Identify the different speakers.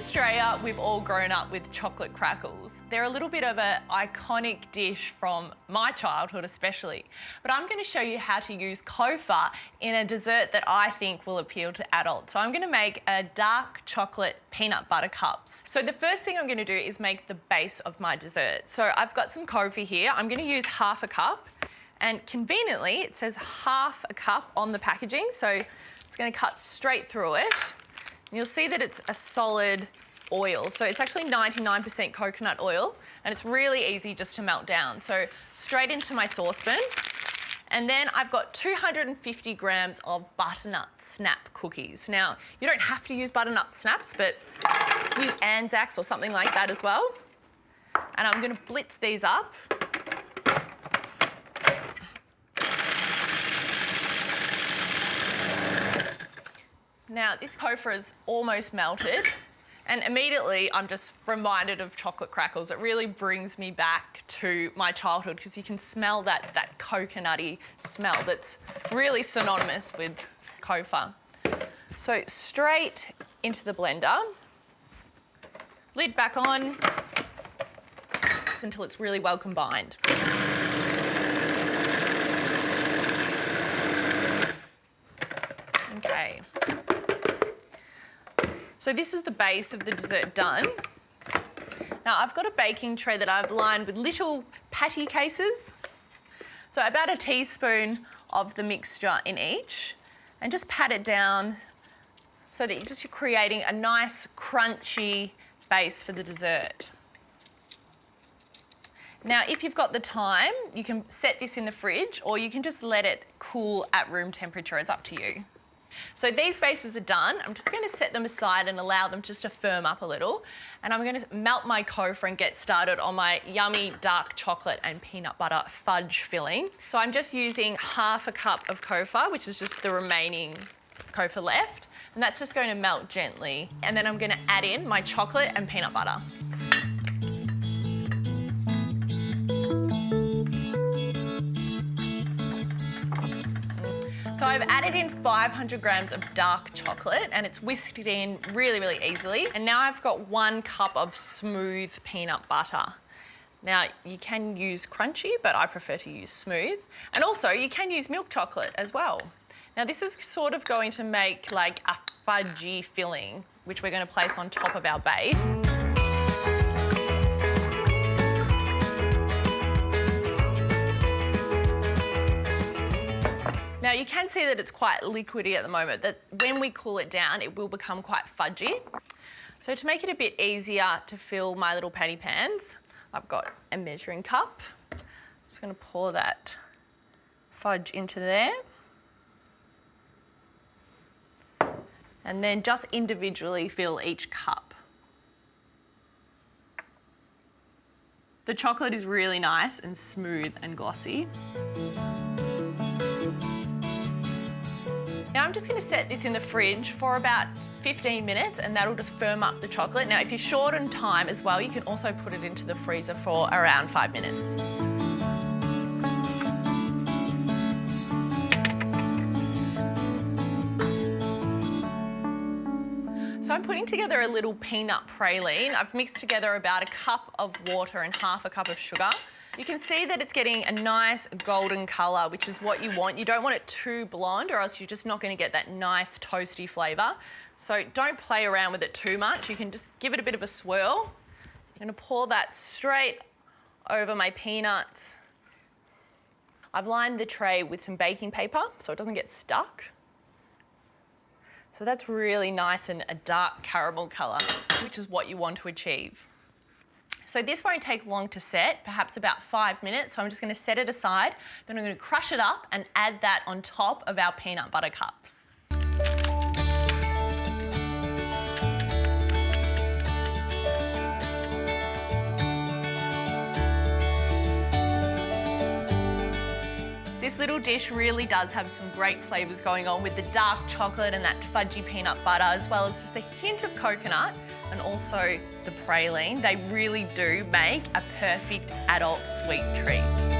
Speaker 1: Australia, we've all grown up with chocolate crackles. They're a little bit of an iconic dish from my childhood especially, but I'm going to show you how to use Copha in a dessert that I think will appeal to adults. So I'm going to make a dark chocolate peanut butter cups. So the first thing I'm going to do is make the base of my dessert. So I've got some Copha here. I'm going to use half a cup, and conveniently it says half a cup on the packaging, so it's going to cut straight through it. You'll see that it's a solid oil. So it's actually 99% coconut oil, and it's really easy just to melt down. So straight into my saucepan. And then I've got 250 grams of butternut snap cookies. Now, you don't have to use butternut snaps, but use Anzacs or something like that as well. And I'm going to blitz these up. Now, this Copha is almost melted, and immediately I'm just reminded of chocolate crackles. It really brings me back to my childhood because you can smell that coconutty smell that's really synonymous with Copha. So straight into the blender, lid back on until it's really well combined. Okay. So this is the base of the dessert done. Now I've got a baking tray that I've lined with little patty cases. So about a teaspoon of the mixture in each, and just pat it down so that you're creating a nice crunchy base for the dessert. Now if you've got the time, you can set this in the fridge or you can just let it cool at room temperature. It's up to you. So these bases are done. I'm just going to set them aside and allow them just to firm up a little. And I'm going to melt my Copha and get started on my yummy dark chocolate and peanut butter fudge filling. So I'm just using half a cup of Copha, which is just the remaining Copha left. And that's just going to melt gently. And then I'm going to add in my chocolate and peanut butter. So I've added in 500 grams of dark chocolate and it's whisked in really, really easily. And now I've got 1 cup of smooth peanut butter. Now you can use crunchy, but I prefer to use smooth. And also you can use milk chocolate as well. Now this is sort of going to make like a fudgy filling, which we're going to place on top of our base. Now you can see that it's quite liquidy at the moment, that when we cool it down, it will become quite fudgy. So to make it a bit easier to fill my little patty pans, I've got a measuring cup. I'm just going to pour that fudge into there. And then just individually fill each cup. The chocolate is really nice and smooth and glossy. Now I'm just going to set this in the fridge for about 15 minutes and that'll just firm up the chocolate. Now if you're short on time as well, you can also put it into the freezer for around 5 minutes. So I'm putting together a little peanut praline. I've mixed together about a cup of water and half a cup of sugar. You can see that it's getting a nice golden colour, which is what you want. You don't want it too blonde or else you're just not going to get that nice toasty flavour. So don't play around with it too much. You can just give it a bit of a swirl. I'm going to pour that straight over my peanuts. I've lined the tray with some baking paper so it doesn't get stuck. So that's really nice and a dark caramel colour, which is what you want to achieve. So this won't take long to set, perhaps about 5 minutes. So I'm just going to set it aside, then I'm going to crush it up and add that on top of our peanut butter cups. This little dish really does have some great flavours going on with the dark chocolate and that fudgy peanut butter, as well as just a hint of coconut and also the praline. They really do make a perfect adult sweet treat.